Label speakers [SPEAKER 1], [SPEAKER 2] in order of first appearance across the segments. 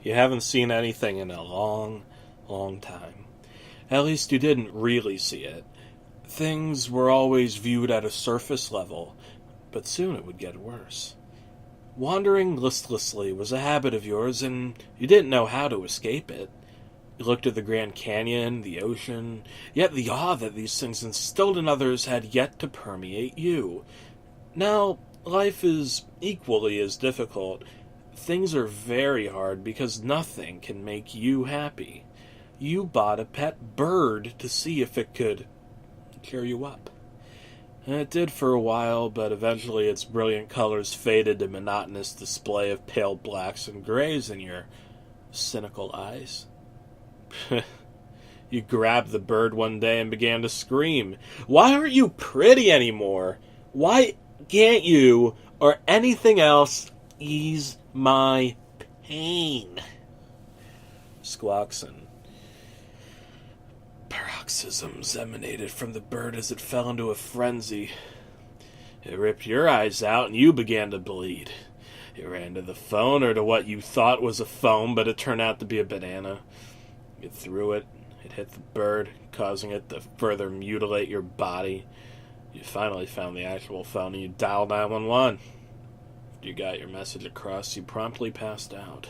[SPEAKER 1] You haven't seen anything in a long, long time. At least you didn't really see it. Things were always viewed at a surface level, but soon it would get worse. Wandering listlessly was a habit of yours, and you didn't know how to escape it. You looked at the Grand Canyon, the ocean, yet the awe that these things instilled in others had yet to permeate you. Now, life is equally as difficult. Things are very hard because nothing can make you happy. You bought a pet bird to see if it could cheer you up. And it did for a while, but eventually its brilliant colors faded to monotonous display of pale blacks and grays in your cynical eyes. You grabbed the bird one day and began to scream. Why aren't you pretty anymore? Why can't you, or anything else, ease my pain? Squawks and paroxysms emanated from the bird as it fell into a frenzy. It ripped your eyes out and you began to bleed. You ran to the phone, or to what you thought was a phone, but it turned out to be a banana. You threw it. It hit the bird, causing it to further mutilate your body. You finally found the actual phone and you dialed 911. After you got your message across, you promptly passed out.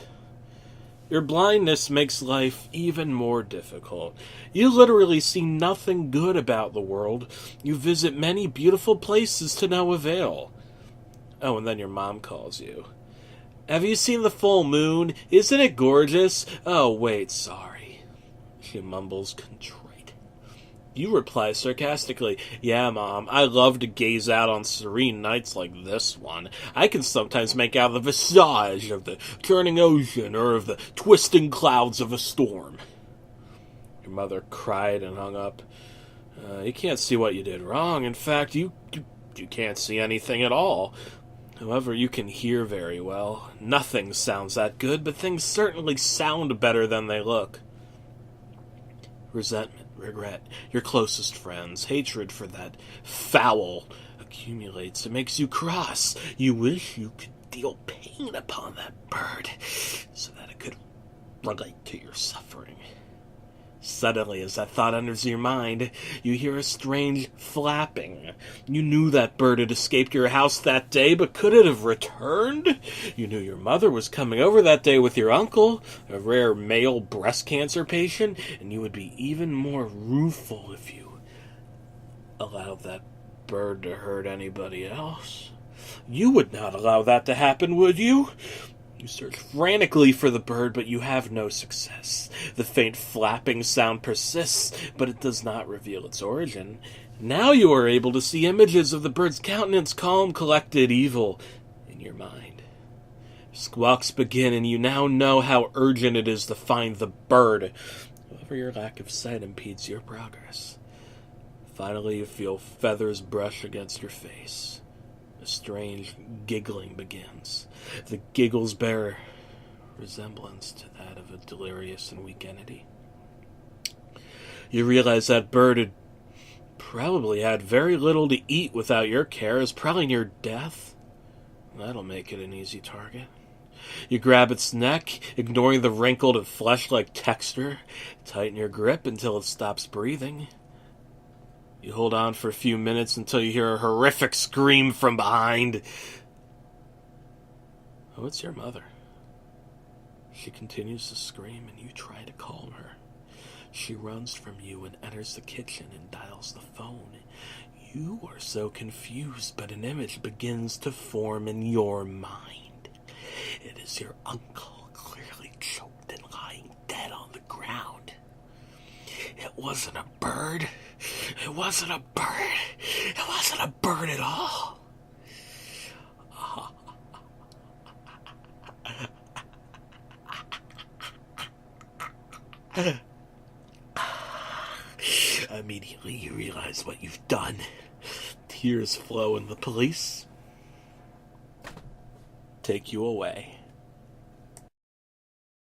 [SPEAKER 1] Your blindness makes life even more difficult. You literally see nothing good about the world. You visit many beautiful places to no avail. Oh, and then your mom calls you. Have you seen the full moon? Isn't it gorgeous? Oh, wait, sorry. She mumbles contrite. You reply sarcastically, Yeah, Mom, I love to gaze out on serene nights like this one. I can sometimes make out the visage of the churning ocean or of the twisting clouds of a storm. Your mother cried and hung up. You can't see what you did wrong. In fact, you can't see anything at all. However, you can hear very well. Nothing sounds that good, but things certainly sound better than they look. Resentment, regret, your closest friends, hatred for that fowl accumulates. It makes you cross. You wish you could deal pain upon that bird so that it could relate to your suffering. Suddenly, as that thought enters your mind, you hear a strange flapping. You knew that bird had escaped your house that day, but could it have returned? You knew your mother was coming over that day with your uncle, a rare male breast cancer patient, and you would be even more rueful if you allowed that bird to hurt anybody else. You would not allow that to happen, would you? You search frantically for the bird, but you have no success. The faint flapping sound persists, but it does not reveal its origin. Now you are able to see images of the bird's countenance, calm, collected, evil, in your mind. Squawks begin, and you now know how urgent it is to find the bird. However, your lack of sight impedes your progress. Finally, you feel feathers brush against your face. A strange giggling begins. The giggles bear resemblance to that of a delirious and weak entity. You realize that bird had probably had very little to eat without your care, is probably near death. That'll make it an easy target. You grab its neck, ignoring the wrinkled and flesh-like texture. Tighten your grip until it stops breathing. You hold on for a few minutes until you hear a horrific scream from behind. Oh, it's your mother. She continues to scream, and you try to calm her. She runs from you and enters the kitchen and dials the phone. You are so confused, but an image begins to form in your mind. It is your uncle, clearly choked and lying dead on the ground. It wasn't a bird. It wasn't a bird. It wasn't a bird at all. Immediately you realize what you've done. Tears flow and the police take you away.